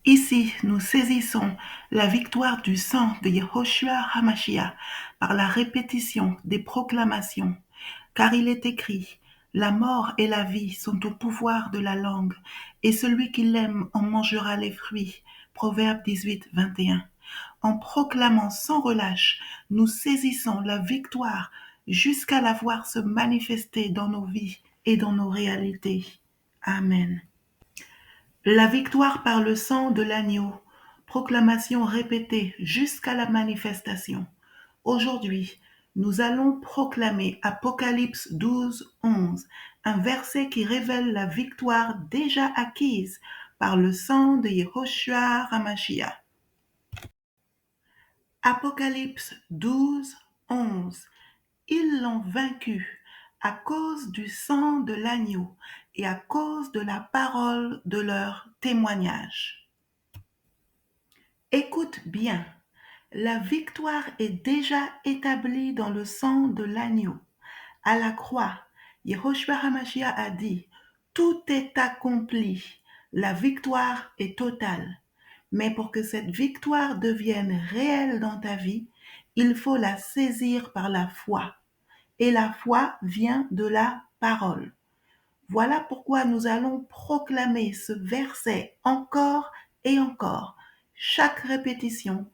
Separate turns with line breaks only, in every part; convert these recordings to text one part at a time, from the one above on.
Ici, nous saisissons la victoire du sang de Yehoshua HaMashiach par la répétition des proclamations, car il est écrit: la mort et la vie sont au pouvoir de la langue, et celui qui l'aime en mangera les fruits. Proverbe 18, 21. En proclamant sans relâche, nous saisissons la victoire jusqu'à la voir se manifester dans nos vies et dans nos réalités. Amen. La victoire par le sang de l'agneau, proclamation répétée jusqu'à la manifestation. Aujourd'hui, nous allons proclamer Apocalypse 12, 11, un verset qui révèle la victoire déjà acquise par le sang de Yehoshua HaMashiach. Apocalypse 12, 11. Ils l'ont vaincu à cause du sang de l'agneau et à cause de la parole de leur témoignage. Écoute bien, la victoire est déjà établie dans le sang de l'agneau. À la croix, Yehoshua HaMashiach a dit: tout est accompli, la victoire est totale. Mais pour que cette victoire devienne réelle dans ta vie, il faut la saisir par la foi. Et la foi vient de la parole. Voilà pourquoi nous allons proclamer ce verset encore et encore. Chaque répétition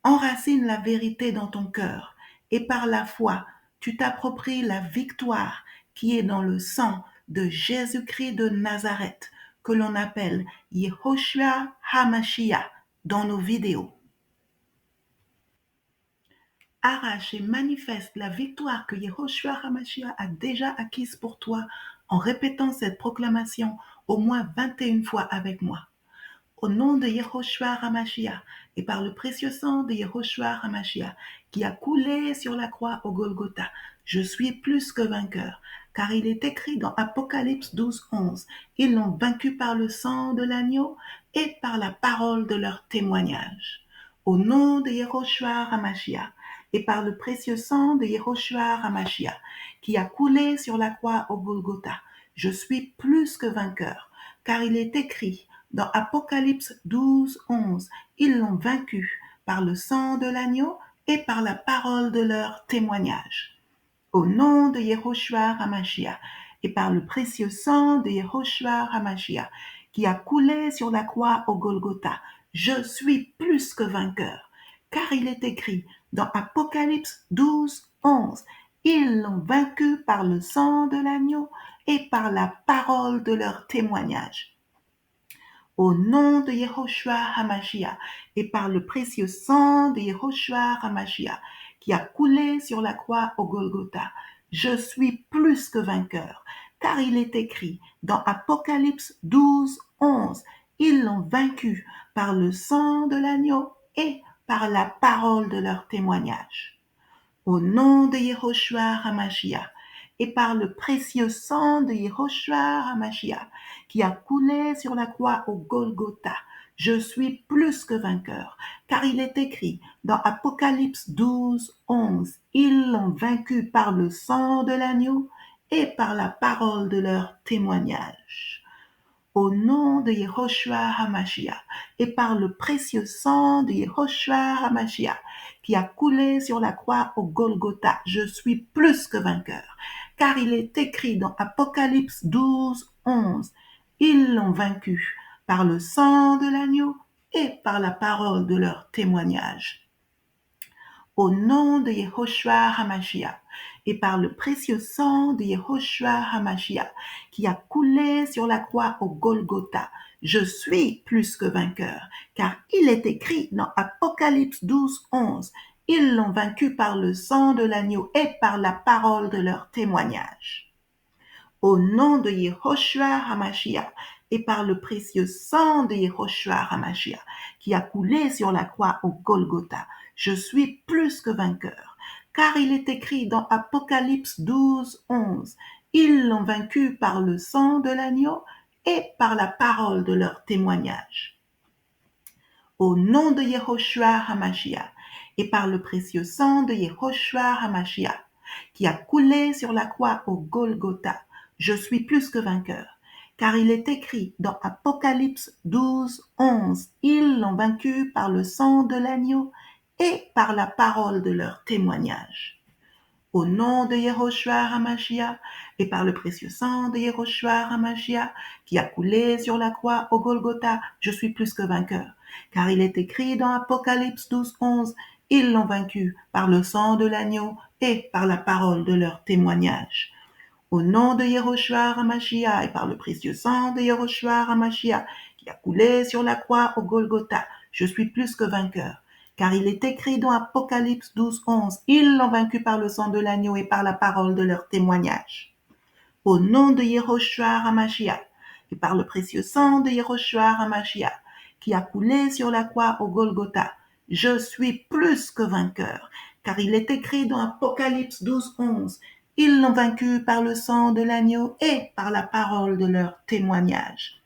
enracine la vérité dans ton cœur, et par la foi, tu t'appropries la victoire qui est dans le sang de Jésus-Christ de Nazareth, que l'on appelle Yehoshua HaMashiach dans nos vidéos. Arrache et manifeste la victoire que Yehoshua HaMashiach a déjà acquise pour toi en répétant cette proclamation au moins 21 fois avec moi. Au nom de Yehoshua HaMashiach et par le précieux sang de Yehoshua HaMashiach qui a coulé sur la croix au Golgotha, je suis plus que vainqueur, car il est écrit dans Apocalypse 12, 11, ils l'ont vaincu par le sang de l'agneau et par la parole de leur témoignage. Au nom de Yehoshua HaMashiach et par le précieux sang de Yehoshua HaMashiach qui a coulé sur la croix au Golgotha, je suis plus que vainqueur, car il est écrit dans Apocalypse 12, 11, ils l'ont vaincu par le sang de l'agneau et par la parole de leur témoignage. Au nom de Yehoshua HaMashiach et par le précieux sang de Yehoshua HaMashiach qui a coulé sur la croix au Golgotha, je suis plus que vainqueur, car il est écrit dans Apocalypse 12, 11, ils l'ont vaincu par le sang de l'agneau et par la parole de leur témoignage. Au nom de Yehoshua HaMashiach et par le précieux sang de Yehoshua HaMashiach qui a coulé sur la croix au Golgotha, je suis plus que vainqueur, car il est écrit dans Apocalypse 12, 11, ils l'ont vaincu par le sang de l'agneau et par la parole de leur témoignage. Au nom de Yehoshua HaMashiach et par le précieux sang de Yehoshua HaMashiach qui a coulé sur la croix au Golgotha, je suis plus que vainqueur, car il est écrit dans Apocalypse 12, 11, ils l'ont vaincu par le sang de l'agneau et par la parole de leur témoignage. Au nom de Yehoshua HaMashiach et par le précieux sang de Yehoshua HaMashiach qui a coulé sur la croix au Golgotha, je suis plus que vainqueur, car il est écrit dans Apocalypse 12, 11, ils l'ont vaincu par le sang de l'agneau et par la parole de leur témoignage. Au nom de Yehoshua HaMashiach et par le précieux sang de Yehoshua HaMashiach qui a coulé sur la croix au Golgotha, je suis plus que vainqueur, car il est écrit dans Apocalypse 12, 11, ils l'ont vaincu par le sang de l'agneau et par la parole de leur témoignage. Au nom de Yehoshua HaMashiach et par le précieux sang de Yehoshua HaMashiach qui a coulé sur la croix au Golgotha, je suis plus que vainqueur, car il est écrit dans Apocalypse 12, 11, ils l'ont vaincu par le sang de l'agneau et par la parole de leur témoignage. Au nom de Yehoshua HaMashiach et par le précieux sang de Yehoshua HaMashiach qui a coulé sur la croix au Golgotha, je suis plus que vainqueur, car il est écrit dans Apocalypse 12:11, ils l'ont vaincu par le sang de l'agneau et par la parole de leur témoignage. Au nom de Yehoshua HaMashiach et par le précieux sang de Yehoshua HaMashiach qui a coulé sur la croix au Golgotha, je suis plus que vainqueur. Car il est écrit dans Apocalypse 12:11, ils l'ont vaincu par le sang de l'agneau et par la parole de leur témoignage. Au nom de Yehoshua HaMashiach et par le précieux sang de Yehoshua HaMashiach qui a coulé sur la croix au Golgotha, je suis plus que vainqueur. Car il est écrit dans Apocalypse 12:11, ils l'ont vaincu par le sang de l'agneau et par la parole de leur témoignage. Au nom de Yehoshua HaMashiach et par le précieux sang de Yehoshua HaMashiach qui a coulé sur la croix au Golgotha, je suis plus que vainqueur. Car il est écrit dans Apocalypse 12:11, ils l'ont vaincu par le sang de l'agneau et par la parole de leur témoignage.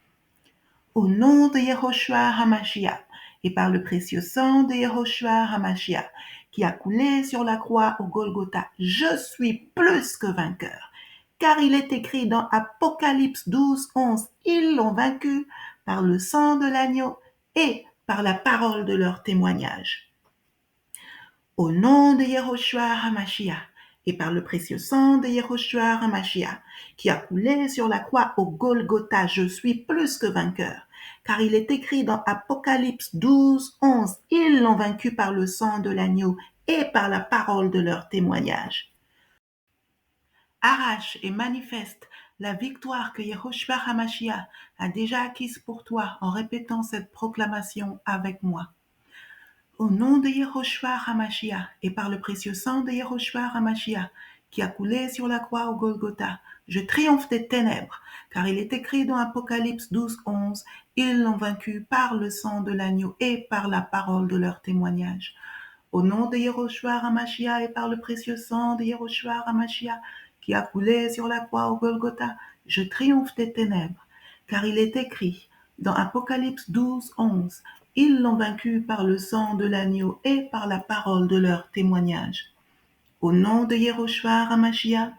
Au nom de Yehoshua HaMashiach et par le précieux sang de Yehoshua HaMashiach qui a coulé sur la croix au Golgotha, je suis plus que vainqueur. Car il est écrit dans Apocalypse 12:11, ils l'ont vaincu par le sang de l'agneau et par la parole de leur témoignage. Au nom de Yehoshua HaMashiach et par le précieux sang de Yehoshua HaMashiach qui a coulé sur la croix au Golgotha, je suis plus que vainqueur. Car il est écrit dans Apocalypse 12:11, ils l'ont vaincu par le sang de l'agneau et par la parole de leur témoignage. Arrache et manifeste la victoire que Yehoshua HaMashiach a déjà acquise pour toi en répétant cette proclamation avec moi. Au nom de Yehoshua HaMashiach et par le précieux sang de Yehoshua HaMashiach qui a coulé sur la croix au Golgotha, je triomphe des ténèbres, car il est écrit dans Apocalypse 12:11, ils l'ont vaincu par le sang de l'agneau et par la parole de leur témoignage. Au nom de Yehoshua HaMashiach et par le précieux sang de Yehoshua HaMashiach qui a coulé sur la croix au Golgotha, je triomphe des ténèbres, car il est écrit dans Apocalypse 12:11, ils l'ont vaincu par le sang de l'agneau et par la parole de leur témoignage. Au nom de Yehoshua HaMashiach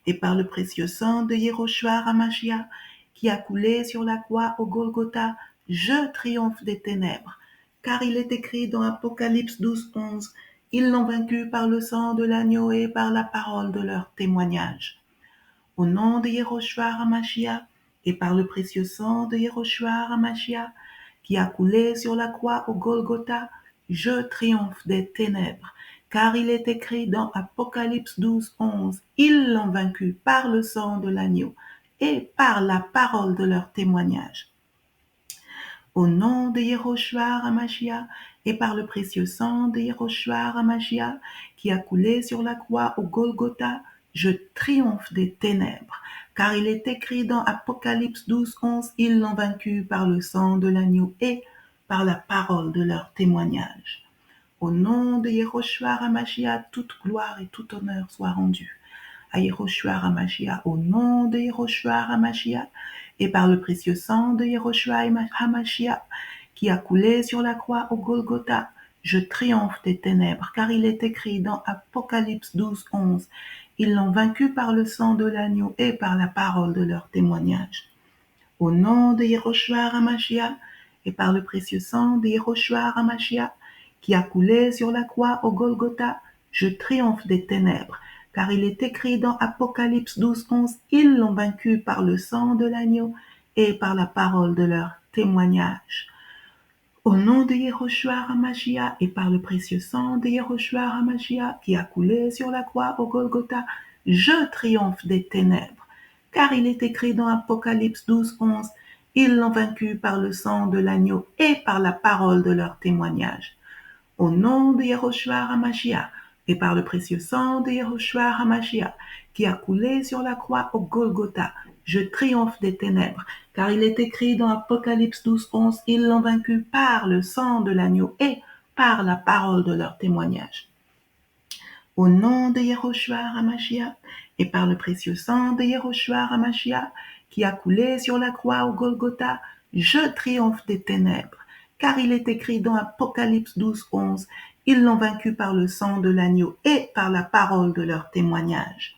et par le précieux sang de Yehoshua HaMashiach qui a coulé sur la croix au Golgotha, je triomphe des ténèbres. Car il est écrit dans Apocalypse 12:11, ils l'ont vaincu par le sang de l'agneau et par la parole de leur témoignage. Au nom de Yehoshua HaMashiach et par le précieux sang de Yehoshua HaMashiach qui a coulé sur la croix au Golgotha, je triomphe des ténèbres. Car il est écrit dans Apocalypse 12:11, ils l'ont vaincu par le sang de l'agneau et par la parole de leur témoignage. Au nom de Yehoshua HaMashiach et par le précieux sang de Yehoshua HaMashiach qui a coulé sur la croix au Golgotha, je triomphe des ténèbres. Car il est écrit dans Apocalypse 12:11, ils l'ont vaincu par le sang de l'agneau et par la parole de leur témoignage. Au nom de Yehoshua HaMashiach, toute gloire et tout honneur soient rendus à Yehoshua HaMashiach, au nom de Yehoshua HaMashiach, et par le précieux sang de Yehoshua HaMashiach, qui a coulé sur la croix au Golgotha, je triomphe des ténèbres, car il est écrit dans Apocalypse 12:11, ils l'ont vaincu par le sang de l'agneau et par la parole de leur témoignage. Au nom de Yehoshua HaMashiach, et par le précieux sang de Yehoshua HaMashiach, qui a coulé sur la croix au Golgotha, je triomphe des ténèbres, car il est écrit dans Apocalypse 12:11, ils l'ont vaincu par le sang de l'agneau et par la parole de leur témoignage. Au nom de Yehoshua HaMashiach et par le précieux sang de Yehoshua HaMashiach qui a coulé sur la croix au Golgotha, je triomphe des ténèbres, car il est écrit dans Apocalypse 12:11, ils l'ont vaincu par le sang de l'agneau et par la parole de leur témoignage. Au nom de Yehoshua HaMashiach et par le précieux sang de Yehoshua HaMashiach qui a coulé sur la croix au Golgotha, je triomphe des ténèbres, car il est écrit dans Apocalypse 12:11, ils l'ont vaincu par le sang de l'agneau et par la parole de leur témoignage. Au nom de Yehoshua HaMashiach et par le précieux sang de Yehoshua HaMashiach qui a coulé sur la croix au Golgotha, je triomphe des ténèbres, car il est écrit dans Apocalypse 12:11, ils l'ont vaincu par le sang de l'agneau et par la parole de leur témoignage.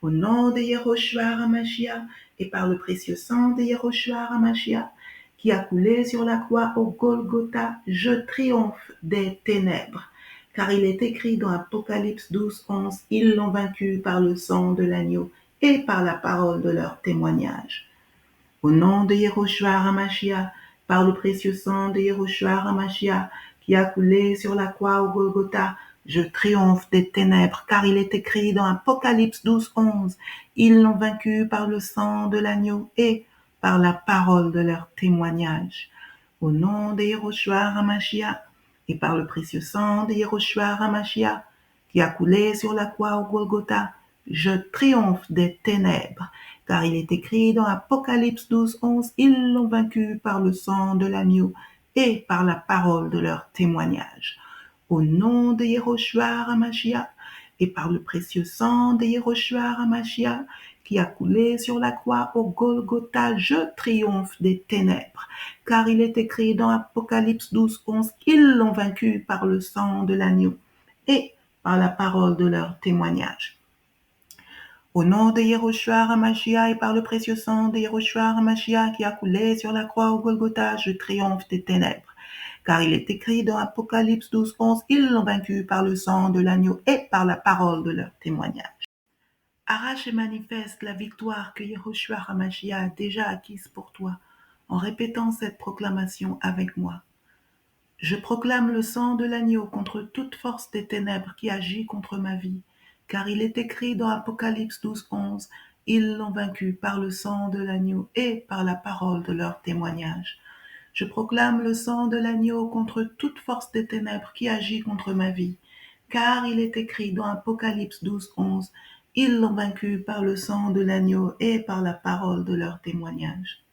Au nom de Yehoshua HaMashiach et par le précieux sang de Yehoshua HaMashiach qui a coulé sur la croix au Golgotha, je triomphe des ténèbres. Car il est écrit dans Apocalypse 12:11, ils l'ont vaincu par le sang de l'agneau et par la parole de leur témoignage. Au nom de Yehoshua HaMashiach, par le précieux sang de Yehoshua HaMashiach qui a coulé sur la croix au Golgotha, je triomphe des ténèbres, car il est écrit dans Apocalypse 12:11, ils l'ont vaincu par le sang de l'agneau et par la parole de leur témoignage. Au nom de Yehoshua HaMashiach et par le précieux sang de Yehoshua HaMashiach qui a coulé sur la croix au Golgotha, je triomphe des ténèbres, car il est écrit dans Apocalypse 12:11, ils l'ont vaincu par le sang de l'agneau et par la parole de leur témoignage. Au nom de Yehoshua HaMashiach et par le précieux sang de Yehoshua HaMashiach qui a coulé sur la croix au Golgotha, je triomphe des ténèbres, car il est écrit dans Apocalypse 12:11, ils l'ont vaincu par le sang de l'agneau et par la parole de leur témoignage. Au nom de Yehoshua HaMashiach et par le précieux sang de Yehoshua HaMashiach qui a coulé sur la croix au Golgotha, je triomphe des ténèbres. Car il est écrit dans Apocalypse 12:11, ils l'ont vaincu par le sang de l'agneau et par la parole de leur témoignage. Arrache et manifeste la victoire que Yehoshua HaMashiach a déjà acquise pour toi en répétant cette proclamation avec moi. Je proclame le sang de l'agneau contre toute force des ténèbres qui agit contre ma vie, car il est écrit dans Apocalypse 12:11, ils l'ont vaincu par le sang de l'agneau et par la parole de leur témoignage. Je proclame le sang de l'agneau contre toute force des ténèbres qui agit contre ma vie, car il est écrit dans Apocalypse 12:11, ils l'ont vaincu par le sang de l'agneau et par la parole de leur témoignage.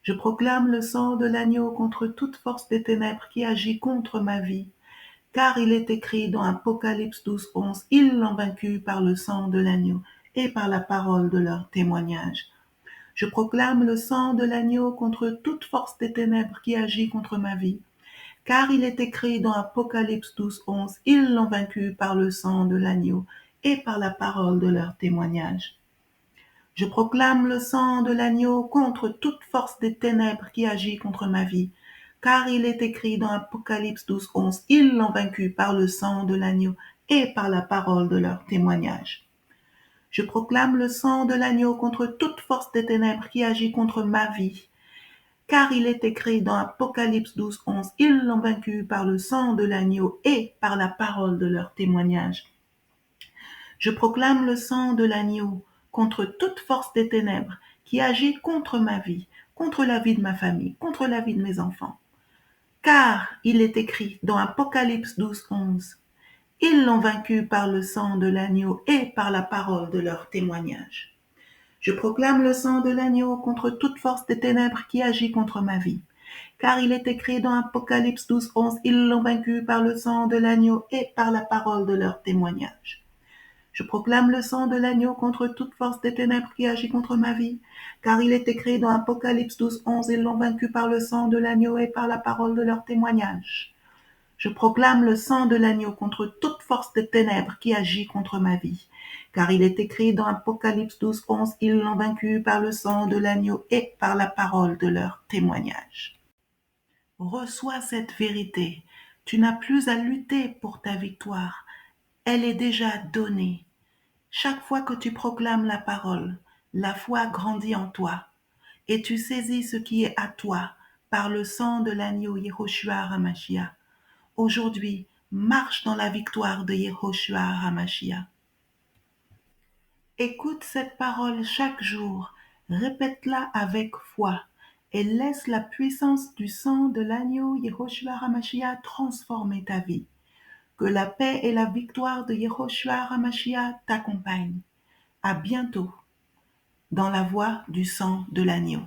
Je proclame le sang de l'agneau contre toute force des ténèbres qui agit contre ma vie, car il est écrit dans Apocalypse 12:11, ils l'ont vaincu par le sang de l'agneau et par la parole de leur témoignage. Je proclame le sang de l'agneau contre toute force des ténèbres qui agit contre ma vie, car il est écrit dans Apocalypse 12:11, ils l'ont vaincu par le sang de l'agneau et par la parole de leur témoignage. Je proclame le sang de l'agneau contre toute force des ténèbres qui agit contre ma vie, car il est écrit dans Apocalypse 12:11, ils l'ont vaincu par le sang de l'agneau et par la parole de leur témoignage. Je proclame le sang de l'agneau contre toute force des ténèbres qui agit contre ma vie, car il est écrit dans Apocalypse 12:11, ils l'ont vaincu par le sang de l'agneau et par la parole de leur témoignage. Je proclame le sang de l'agneau contre toute force des ténèbres qui agit contre ma vie, contre la vie de ma famille, contre la vie de mes enfants. Car il est écrit dans Apocalypse 12:11, ils l'ont vaincu par le sang de l'agneau et par la parole de leur témoignage. Je proclame le sang de l'agneau contre toute force des ténèbres qui agit contre ma vie. Car il est écrit dans Apocalypse 12:11, ils l'ont vaincu par le sang de l'agneau et par la parole de leur témoignage. Je proclame le sang de l'agneau contre toute force des ténèbres qui agit contre ma vie, car il est écrit dans Apocalypse 12:11, ils l'ont vaincu par le sang de l'agneau et par la parole de leur témoignage. Je proclame le sang de l'agneau contre toute force des ténèbres qui agit contre ma vie, car il est écrit dans Apocalypse 12:11, ils l'ont vaincu par le sang de l'agneau et par la parole de leur témoignage. Reçois cette vérité. Tu n'as plus à lutter pour ta victoire. Elle est déjà donnée. Chaque fois que tu proclames la parole, la foi grandit en toi et tu saisis ce qui est à toi par le sang de l'agneau Yehoshua HaMashiach. Aujourd'hui, marche dans la victoire de Yehoshua HaMashiach. Écoute cette parole chaque jour, répète-la avec foi et laisse la puissance du sang de l'agneau Yehoshua HaMashiach transformer ta vie. Que la paix et la victoire de Yehoshua HaMashiach t'accompagnent. À bientôt dans la voie du sang de l'agneau.